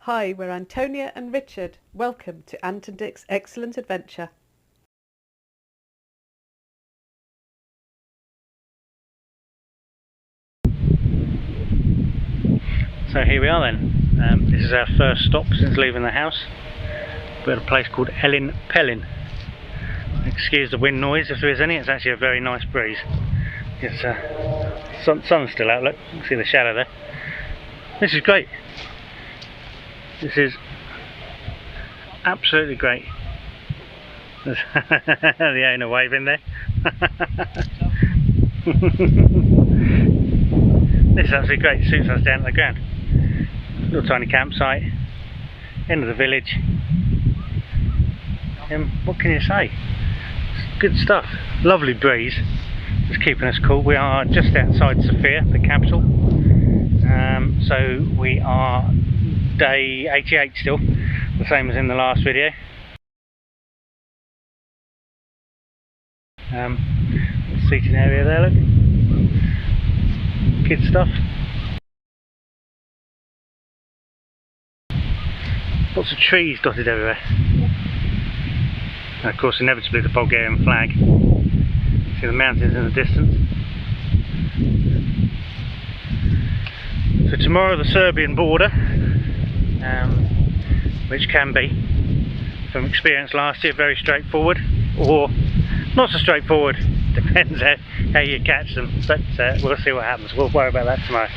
Hi, we're Antonia and Richard. Welcome to Ant and Dick's Excellent Adventure. So here we are then. This is our first stop since leaving the house. We're at a place called Elin Pelin. Excuse the wind noise if there is any, it's actually a very nice breeze. It's sun's still out, look, you can see the shadow there. This is great. This is absolutely great. There's the owner waving there. This is absolutely great, suits us down to the ground. Little tiny campsite, end of the village. What can you say? It's good stuff. Lovely breeze, just keeping us cool. We are just outside Sofia, the capital. So we are day 88 still, the same as in the last video. Seating area there, look. Kids stuff. Lots of trees dotted everywhere. And of course, inevitably the Bulgarian flag. See the mountains in the distance. So tomorrow the Serbian border, which can be, from experience last year, very straightforward, or not so straightforward. Depends how you catch them, but we'll see what happens. We'll worry about that tomorrow.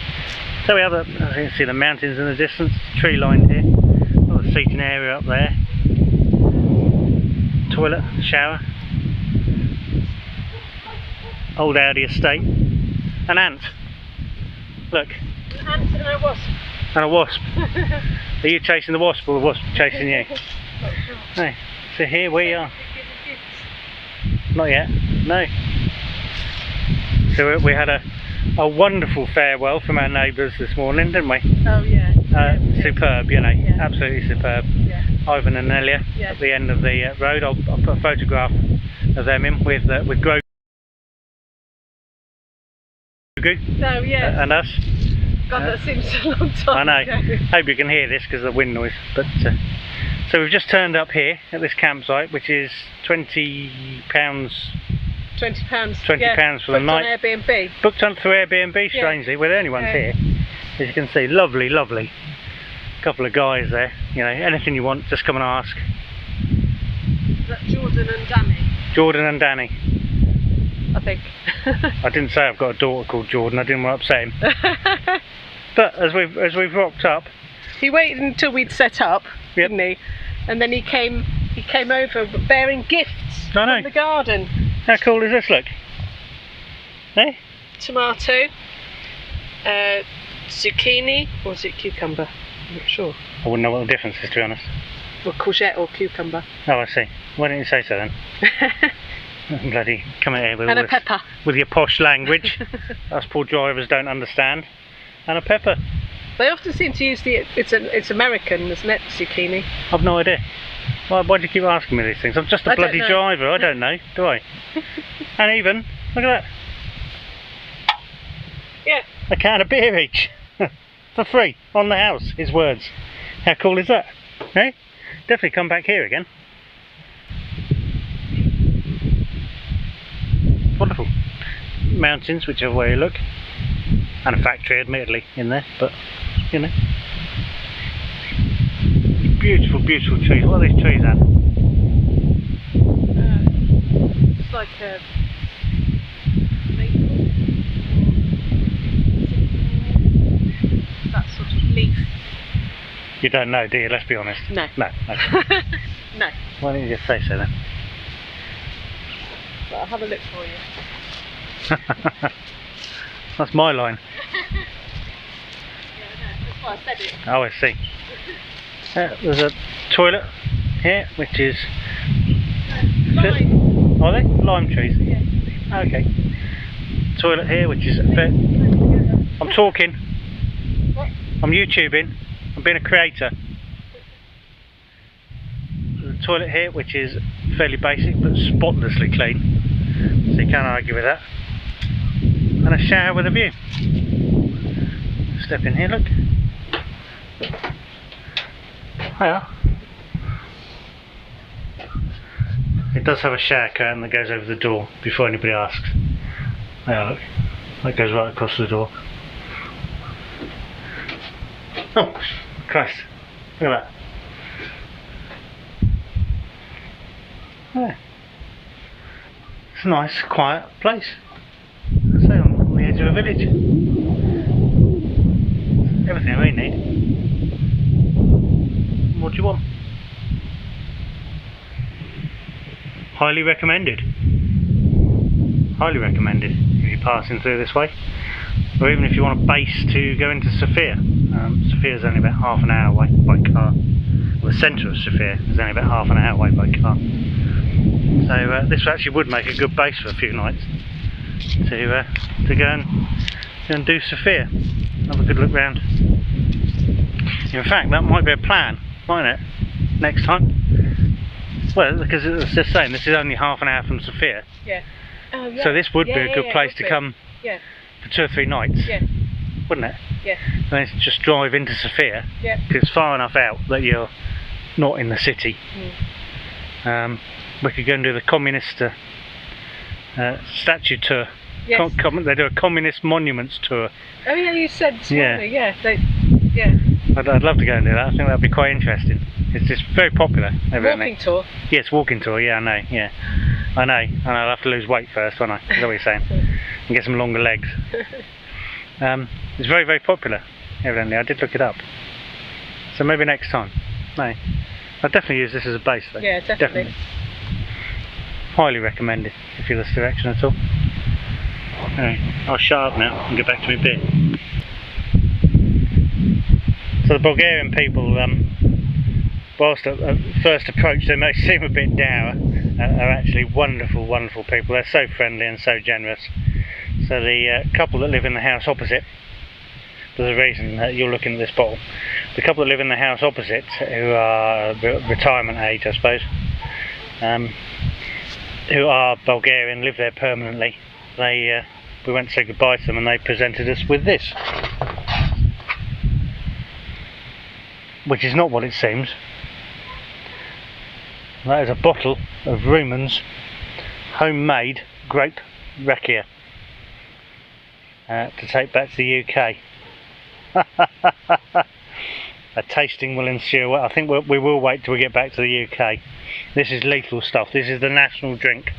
So we have you can see the mountains in the distance, tree lined here, little seating area up there, toilet, shower, old Audi estate, an ant. Look. An ant and a wasp. And a wasp. Are you chasing the wasp or the wasp chasing you? No. So here we are. Not yet, no. So we had a wonderful farewell from our neighbours this morning, didn't we? Oh yeah. Superb, you know, yeah. Absolutely superb. Yeah. Ivan and Nelia at the end of the road. I'll put a photograph of them in with Grogu. Oh yeah. And us. God, that seems a long time I know. ago. Hope you can hear this because of the wind noise. But so we've just turned up here at this campsite, which is £20. £20. £20 for the night. On Airbnb. Booked on through Airbnb, strangely. Yeah. We're the only ones here. As you can see, lovely, lovely. Couple of guys there. You know, anything you want, just come and ask. Is that Jordan and Danny? Jordan and Danny. I think. I didn't say I've got a daughter called Jordan. I didn't want to upset him. But as we've rocked up, he waited until we'd set up, didn't he? And then he came over bearing gifts from the garden. How cool is this? Look. Eh? Tomato, zucchini, or is it cucumber? I'm not sure. I wouldn't know what the difference is, to be honest. Well, courgette or cucumber. Oh, I see. Why didn't you say so then? Bloody come out here with and a pepper. With your posh language. Us poor drivers don't understand. And a pepper. They often seem to use it's American, isn't it? Zucchini. I've no idea. Why do you keep asking me these things? I'm just a bloody driver. I don't know, do I? And even look at that. Yeah. A can of beer each. For free on the house. His words. How cool is that? Eh? Definitely come back here again. Wonderful. Mountains, whichever way you look. And a factory, admittedly, in there, but you know. Beautiful, beautiful trees. What are these trees at? It's like a maple. That sort of leaf. You don't know, do you? Let's be honest. No. No. No. Why don't you just say so then? But I'll have a look for you. That's my line. That's why I said it. Oh, I see. There's a toilet here, which is lime. Are they? Lime trees? Yeah. Okay. Toilet here, which is I'm talking. What? I'm YouTubing. I'm being a creator. There's a toilet here, which is fairly basic but spotlessly clean. So you can't argue with that. And a shower with a view. Step in here, look. Yeah. It does have a shower curtain that goes over the door before anybody asks. Yeah, look. That goes right across the door. Oh, Christ. Look at that. Yeah. It's a nice, quiet place. I say, on the edge of a village. Everything we need. What do you want? Highly recommended. Highly recommended if you're passing through this way. Or even if you want a base to go into Sofia. Sofia's only about half an hour away by car. Well, the centre of Sofia is only about half an hour away by car. So this actually would make a good base for a few nights to go and do Sofia. Have a good look round. In fact, that might be a plan, mightn't it? Next time. Well, because it's just saying this is only half an hour from Sofia. Yeah. Oh, yeah. So this would be a good place to come for 2 or 3 nights. Yeah. Wouldn't it? Yeah. And then just drive into Sofia. Yeah. Because it's far enough out that you're not in the city. We could go and do the communist statue tour. Yes. They do a communist monuments tour. Oh yeah, you said this morning. Yeah. I'd love to go and do that. I think that'd be quite interesting. It's just very popular. Walking tour. Yes, walking tour. Yeah, I know. Yeah, I know. And I'll have to lose weight first, won't I? Is that what you're saying? And get some longer legs. It's very, very popular. Evidently, I did look it up. So maybe next time. No, I'd definitely use this as a base though. Yeah, definitely. Highly recommended if you're this direction at all. Anyway, I'll shut up now and get back to my bit. So the Bulgarian people, whilst at first approach they may seem a bit dour, are actually wonderful, wonderful people. They're so friendly and so generous. So the couple that live in the house opposite, there's a reason that you're looking at this bottle. The couple that live in the house opposite, who are retirement age I suppose, who are Bulgarian, live there permanently, we went to say goodbye to them and they presented us with this. Which is not what it seems. That is a bottle of Ruman's homemade grape rakia to take back to the UK. A tasting will ensue. I think we will wait till we get back to the UK. This is lethal stuff. This is the national drink,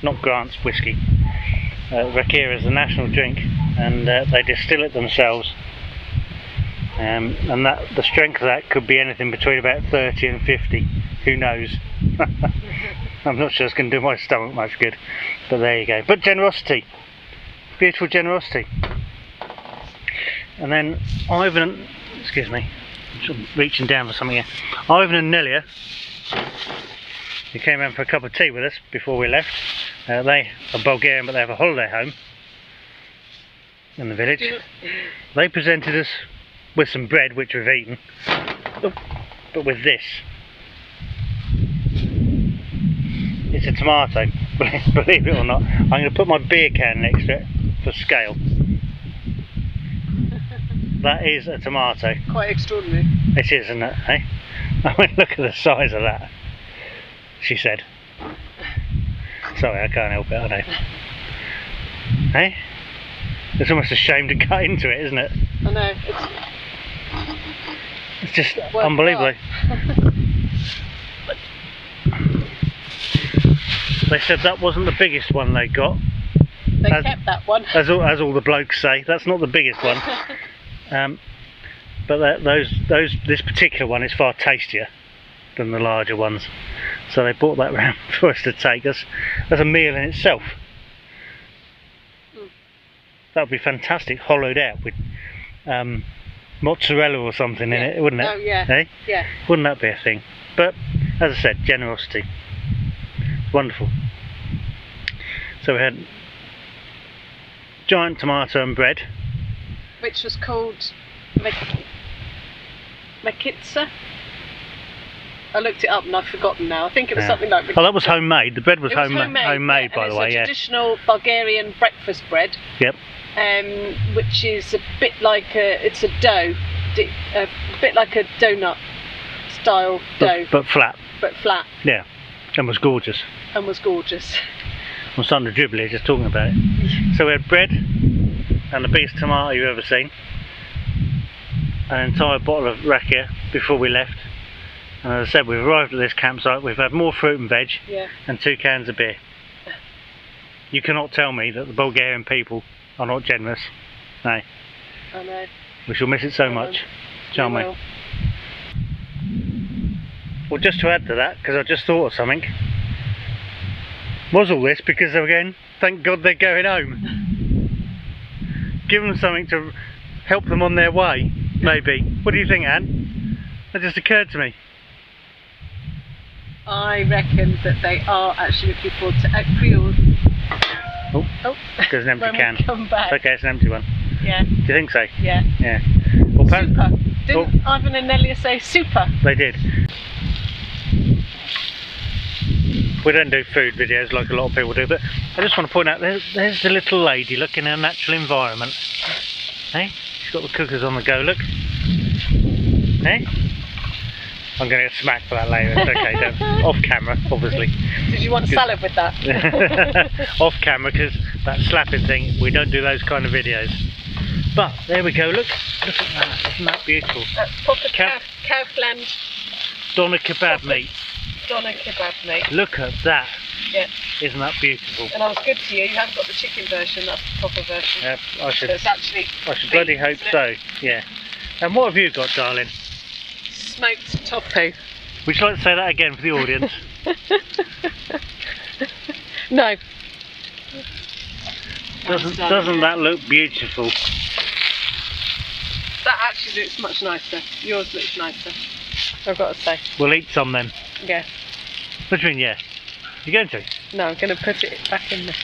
not Grant's whiskey. Rakia is the national drink, and they distill it themselves. And the strength of that could be anything between about 30 and 50. Who knows? I'm not sure it's going to do my stomach much good, but there you go. But generosity, beautiful generosity. And then Ivan, excuse me, I'm reaching down for something here. Ivan and Nelia, who came around for a cup of tea with us before we left. They are Bulgarian, but they have a holiday home in the village. They presented us with some bread, which we've eaten, but with this. It's a tomato, believe it or not. I'm going to put my beer can next to it for scale. That is a tomato. Quite extraordinary. It is, isn't it? Eh? I mean, look at the size of that, she said. Sorry, I can't help it, I know. Hey? It's almost a shame to cut into it, isn't it? I know. It's just unbelievable. They said that wasn't the biggest one they got. They kept that one. As all the blokes say, that's not the biggest one. But this particular one is far tastier than the larger ones. So they brought that round for us to take us. That's a meal in itself. That would be fantastic, hollowed out with mozzarella or something in it, wouldn't it? Oh yeah. Eh? Yeah. Wouldn't that be a thing? But as I said, generosity. Wonderful. So we had giant tomato and bread, which was called Makitsa. I looked it up and I've forgotten now. I think it was something like. Oh, that was homemade. The bread was homemade, by the way. It's a traditional Bulgarian breakfast bread. Yep. Which is a bit like it's a dough, a bit like a donut style dough, but flat. but flat, Yeah, and was gorgeous. and was gorgeous. I'm starting to dribble here just talking about it. So we had bread and the biggest tomato you've ever seen, an entire bottle of rakia before we left, and as I said, we've arrived at this campsite, we've had more fruit and veg, Yeah. and 2 cans of beer. You cannot tell me that the Bulgarian people are not generous. No. I know. We shall miss it so much, shan't we? will. Well, just to add to that, because I just thought of something, was all this because again, thank God they're going home. Give them something to help them on their way, maybe. What do you think, Anne? That just occurred to me. I reckon that they are actually looking forward to April. Oh, there's an empty when can. We come back. It's okay, it's an empty one. Yeah. Do you think so? Yeah. Yeah. Well, Super. Didn't Ivan and Nelia say super? They did. We don't do food videos like a lot of people do, but I just want to point out there's the little lady looking at her natural environment. Hey, she's got the cookers on the go, look. Hey? I'm going to get smacked for that later, it's okay, don't. Off camera, obviously. Did you want salad with that? Off camera, because that slapping thing, we don't do those kind of videos. But, there we go, look at that, isn't that beautiful? That's proper Kaufland Doner kebab meat. Doner kebab meat. Look at that. Yeah. Isn't that beautiful? And I was good to you, you haven't got the chicken version, that's the proper version. Yeah, I should meat, bloody hope so, yeah. And what have you got, darling? Smoked tofu. Would you like to say that again for the audience? No. Doesn't that look beautiful? That actually looks much nicer. Yours looks nicer, I've got to say. We'll eat some then. Yeah. What do you mean, yeah? You going to? No, I'm going to put it back in there.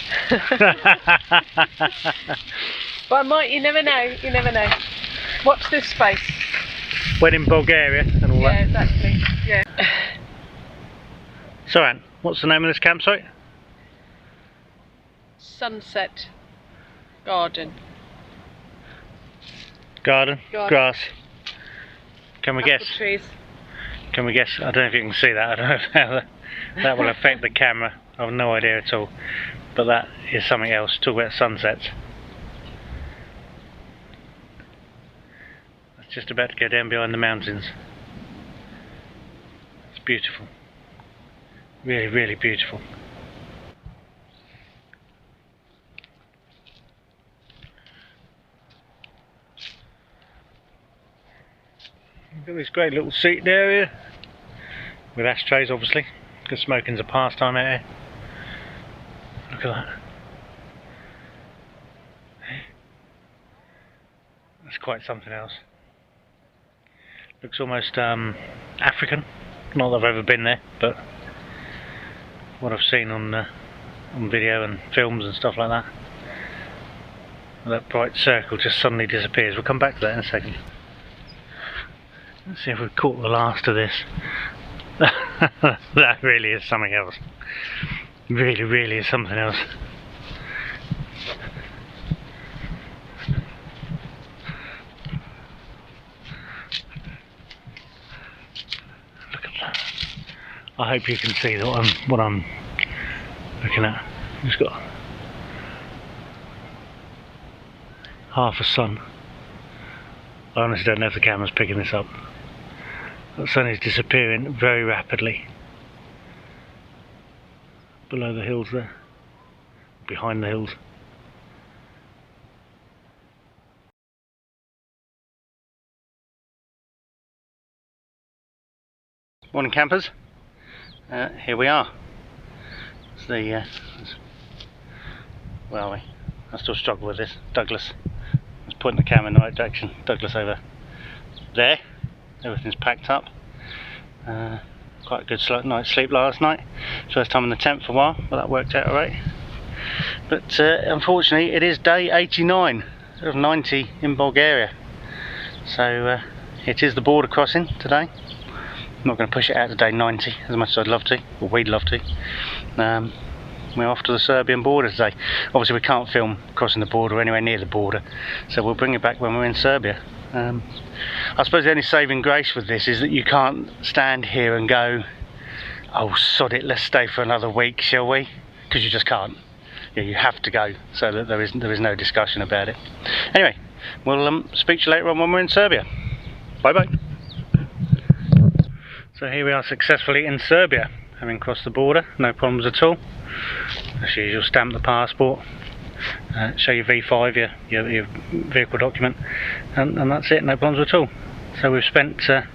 But I might, you never know, you never know. Watch this space. When in Bulgaria and all that. Yeah, exactly, yeah. So Anne, what's the name of this campsite? Sunset Garden. Garden? Grass. Can we guess? Apple trees. Can we guess? I don't know if you can see that. I don't know how that will affect the camera. I have no idea at all. But that is something else. Talk about sunsets. It's just about to go down behind the mountains. It's beautiful. Really, really beautiful. We've got this great little seating area with ashtrays, obviously, because smoking's a pastime out here. Look at that. That's quite something else. Looks almost African. Not that I've ever been there, but what I've seen on video and films and stuff like that. That bright circle just suddenly disappears. We'll come back to that in a second. Let's see if we've caught the last of this. That really is something else. Really, really is something else. Look at that. I hope you can see what I'm looking at. It's got half a sun. I honestly don't know if the camera's picking this up. The sun is disappearing very rapidly below the hills there, behind the hills. Morning campers, here we are. It's the, where are we? I still struggle with this. Douglas. Let's point the camera in the right direction. Douglas over there. Everything's packed up. Quite a good night's sleep last night. First time in the tent for a while, but that worked out alright. But unfortunately it is day 89 of 90 in Bulgaria. So it is the border crossing today. I'm not going to push it out to day 90 as much as I'd love to, or we'd love to. We're off to the Serbian border today. Obviously we can't film crossing the border or anywhere near the border, so we'll bring it back when we're in Serbia. I suppose the only saving grace with this is that you can't stand here and go, oh sod it, let's stay for another week, shall we? Because you just can't. Yeah, you have to go, so that there is no discussion about it. Anyway, we'll speak to you later on when we're in Serbia. Bye bye. So here we are successfully in Serbia, having crossed the border, no problems at all. As usual, stamp the passport, show your V5, your vehicle document, and that's it, no problems at all. So we've spent about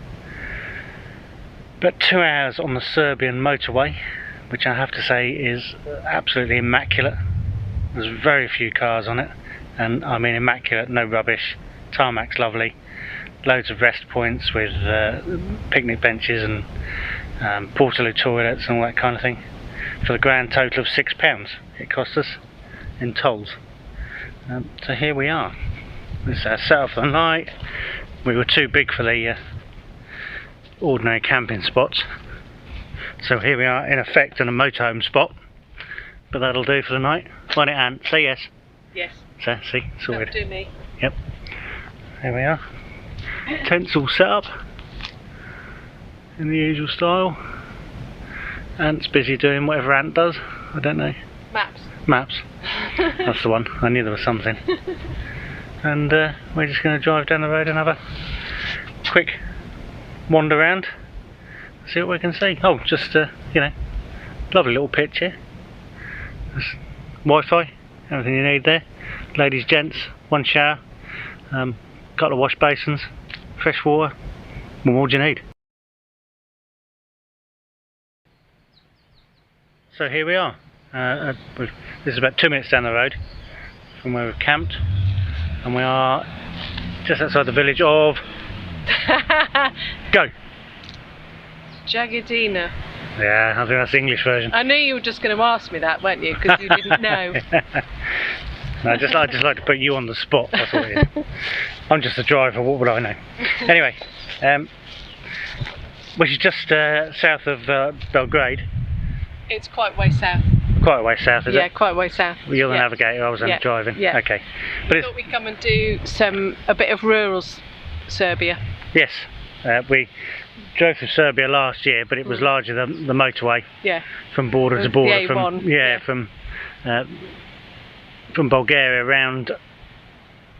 2 hours on the Serbian motorway, which I have to say is absolutely immaculate. There's very few cars on it, and I mean immaculate, no rubbish. Tarmac's lovely, loads of rest points with picnic benches and portaloo toilets and all that kind of thing, for the grand total of £6 it cost us in tolls. So here we are. This is our setup for the night. We were too big for the ordinary camping spots, so here we are in effect in a motorhome spot, but that'll do for the night. Won't it, Anne? Say yes. Yes. So, see, sorted. That'll do me. Yep. There we are. Tents all set up in the usual style. Ant's busy doing whatever Ant does. I don't know. Maps. Maps. That's the one. I knew there was something. And we're just going to drive down the road and have a quick wander around, see what we can see. Oh, just you know, lovely little pitch here. There's Wi-Fi, everything you need there. Ladies, gents, one shower, couple of wash basins, fresh water. What more do you need? So here we are. This is about 2 minutes down the road from where we've camped, and we are just outside the village of go Jagodina. Yeah, I think that's the English version. I knew you were just going to ask me that, weren't you? Because you didn't know. No, I just like to put you on the spot. That's what it is. I'm just the driver. What would I know? Anyway, which is just south of Belgrade. It's quite way south. Quite a way south, is it? Yeah, quite a way south. Well, you're the navigator. I was only driving. Yeah. Okay. But I thought we'd come and do a bit of rural Serbia. Yes, we drove through Serbia last year, but it was larger than the motorway. Yeah. From border to border. The A1. From Bulgaria around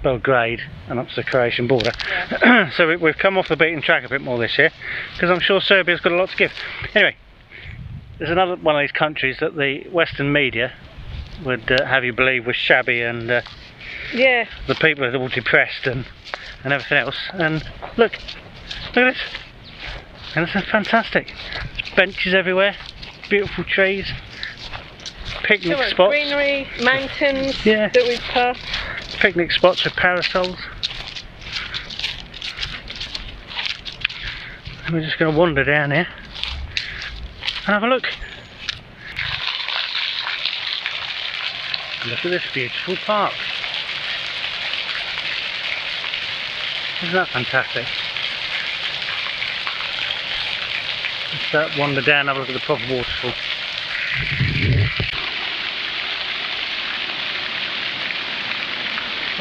Belgrade and up to the Croatian border. Yeah. So we've come off the beaten track a bit more this year, because I'm sure Serbia's got a lot to give. Anyway, there's another one of these countries that the Western media would have you believe was shabby and the people are all depressed and everything else. And look at this, and it's fantastic. There's benches everywhere, beautiful trees, picnic spots, greenery, mountains that we've passed. Picnic spots with parasols. And we're just going to wander down here and have a look. Look at this beautiful park. Isn't that fantastic? Let's wander down and have a look at the proper waterfall.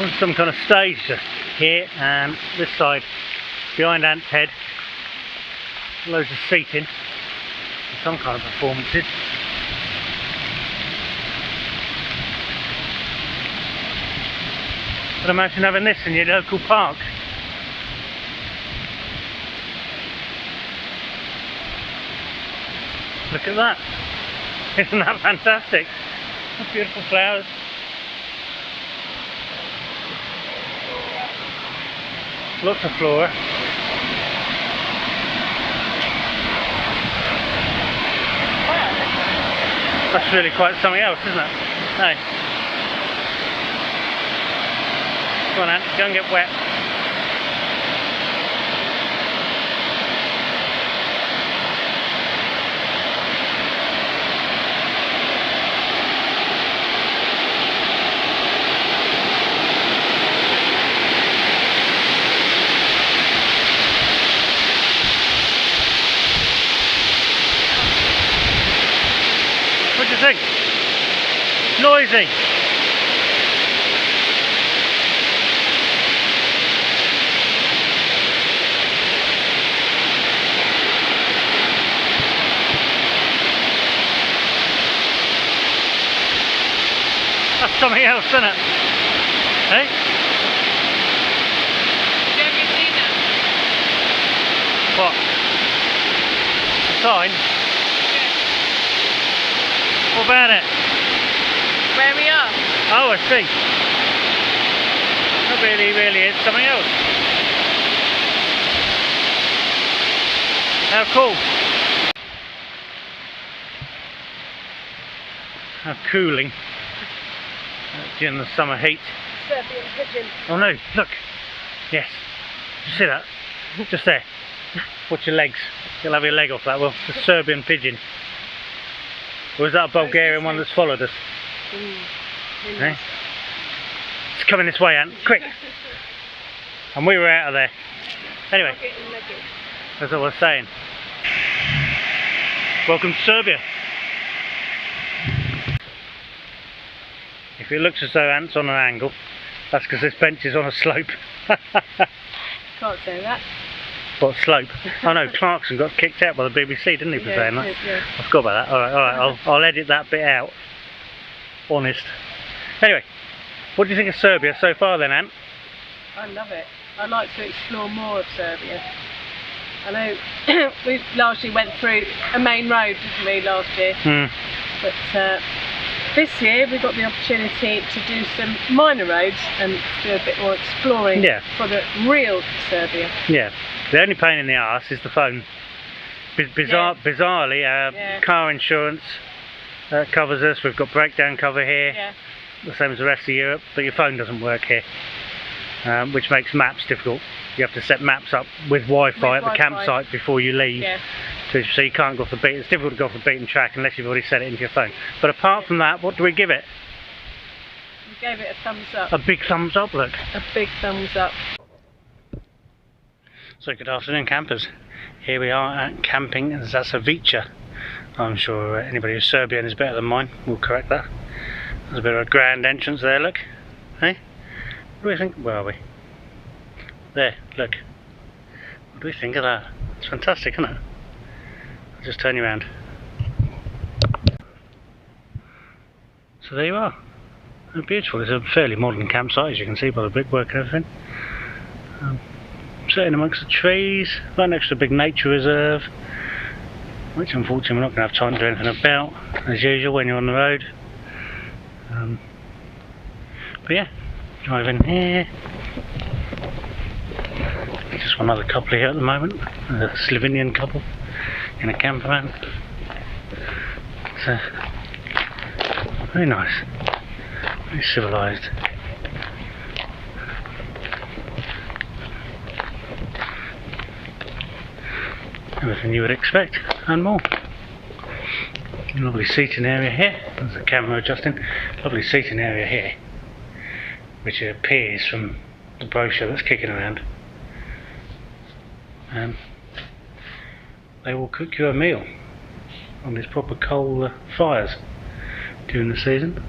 On some kind of stage just here, and this side behind Ant's head, loads of seating for some kind of performances. But imagine having this in your local park. Look at that. Isn't that fantastic? What beautiful flowers. Lots of flora. That's really quite something else, isn't it? No. Come on, Ant, go and get wet. What do you think? Noisy. something else, doesn't it? Hey? Have you seen that? What? A sign? Yeah. What about it? Where we are? Oh, I see. That really is something else. How cool. How cooling during the summer heat. Serbian pigeon. Oh no, look. Yes. Did you see that? Just there. Watch your legs. You'll have your leg off that, well. The Serbian pigeon. Or is that a Bulgarian one that's followed us? Eh? It's coming this way, Ant. Quick! And we were out of there. Anyway, that's what I was saying. Welcome to Serbia. If it looks as though Ant's on an angle, that's because this bench is on a slope. Can't say that. What slope? Oh no, Clarkson got kicked out by the BBC, didn't he, for saying that? Yeah. I forgot about that. Alright, I'll edit that bit out. Honest. Anyway, what do you think of Serbia so far then, Ant? I love it. I'd like to explore more of Serbia. I know we largely went through a main road, didn't we, last year? But this year we got the opportunity to do some minor roads and do a bit more exploring for the real Serbia. Yeah. The only pain in the arse is the phone. Bizarrely, our car insurance covers us. We've got breakdown cover here, the same as the rest of Europe, but your phone doesn't work here, which makes maps difficult. You have to set maps up with Wi-Fi at the campsite before you leave, so you can't go off the beat. It's difficult to go off the beaten track unless you've already set it into your phone. But apart from that, what do we give it? We gave it a thumbs up. A big thumbs up, look. A big thumbs up. So good afternoon, campers. Here we are at Camping Zasavica. I'm sure anybody who's Serbian is better than mine will correct that. There's a bit of a grand entrance there, look. Hey? What do we think? Where are we? There, look. What do we think of that? It's fantastic, isn't it? I'll just turn you around. So there you are. How beautiful. It's a fairly modern campsite, as you can see by the brickwork and everything. Sitting amongst the trees, right next to a big nature reserve, which unfortunately we're not going to have time to do anything about, as usual when you're on the road. But yeah, driving here. Just one other couple here at the moment, a Slovenian couple in a camper van. So, very nice, very civilised. Everything you would expect and more. Lovely seating area here. There's the camera adjusting. Lovely seating area here, which appears from the brochure that's kicking around. They will cook you a meal on these proper coal fires during the season.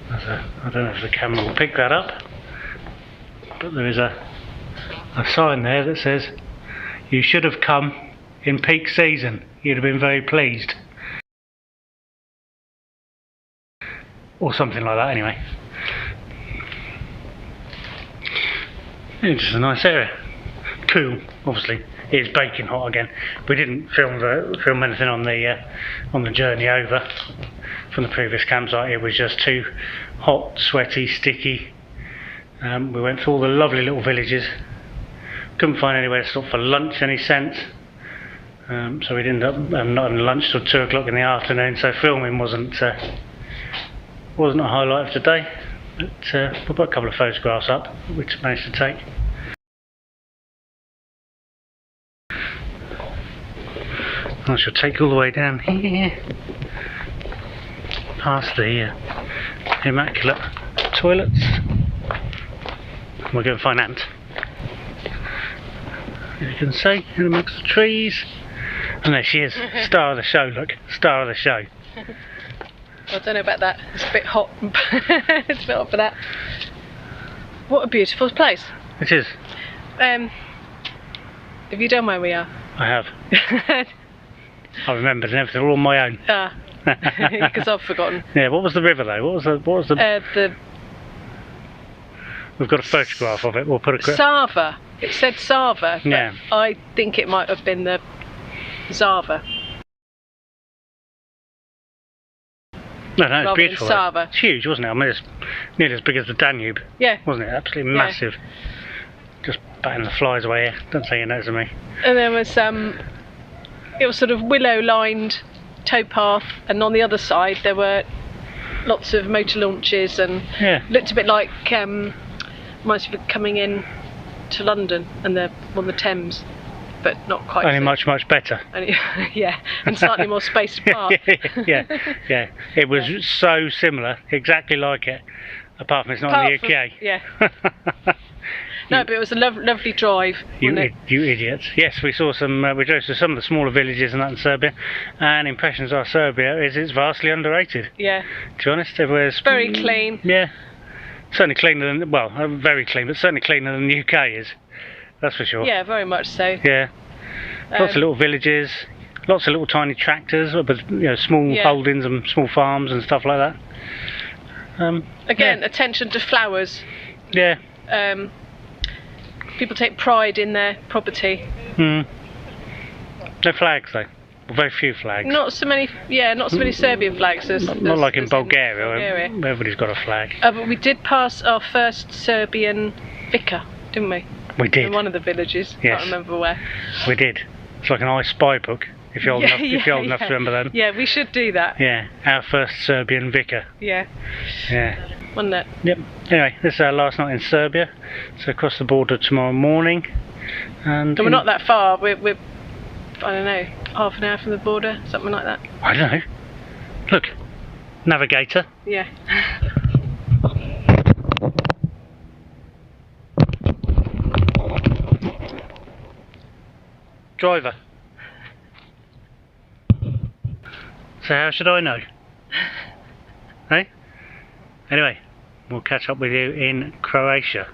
I don't know if the camera will pick that up, but there is a sign there that says, "You should have come in peak season, you'd have been very pleased." Or something like that anyway. Yeah, just a nice area. Cool, obviously. It's baking hot again. We didn't film anything on the journey over from the previous campsite. It was just too hot, sweaty, sticky. We went through all the lovely little villages. Couldn't find anywhere to stop for lunch any sense. So we'd end up not having lunch till 2 o'clock in the afternoon, so filming wasn't a highlight of today. But we put a couple of photographs up which we managed to take. I shall take all the way down here past the immaculate toilets. We're going to find Ant. As you can see, in amongst the trees. And there she is, star of the show, look, star of the show. I don't know about that, it's a bit hot. It's a bit hot for that. What a beautiful place. It is. Have you done where we are? I have. I remembered and everything, all on my own. Because I've forgotten. Yeah, what was the river though? What was the... We've got a photograph of it, we'll put a quick... Sava. It said Sava, but yeah. I think it might have been the Zava. No, it's beautiful. Sava. It's huge, wasn't it? I mean, it's nearly as big as the Danube. Yeah. Wasn't it? Absolutely massive. Just batting the flies away here. Don't say your nose at me. And there was, it was sort of willow-lined towpath, and on the other side there were lots of motor launches, and looked a bit like, reminds me of coming in to London and on the Thames, but not quite. Only much better. Only, yeah, and slightly more spaced apart. yeah. It was so similar, exactly like it, apart from it's not in the UK. Yeah. No, but it was a lovely drive. You idiots. Yes, we saw we drove to some of the smaller villages and that in Serbia, and impressions of Serbia is it's vastly underrated. Yeah. To be honest, everywhere's very clean. Yeah. Certainly cleaner than, well, very clean, but certainly cleaner than the UK is. That's for sure. Yeah, very much so. Yeah. Lots of little villages, lots of little tiny tractors, but small holdings and small farms and stuff like that. Again, attention to flowers. Yeah. People take pride in their property. No flags though. Well, very few flags. Not so many. Yeah, not so many Serbian flags. Not like in Bulgaria, where everybody's got a flag. But we did pass our first Serbian vicar, didn't we? We did. In one of the villages. Yes. Can't remember where. We did. It's like an I Spy book. If you're old enough, to remember them. Yeah, we should do that. Yeah, our first Serbian vicar. Yeah. Yeah. Wasn't it? Yep. Anyway, this is our last night in Serbia. So across the border tomorrow morning. And we're not that far. We're I don't know, half an hour from the border, something like that. I don't know. Look, navigator. Yeah. Driver. So how should I know? Hey? Anyway, we'll catch up with you in Croatia.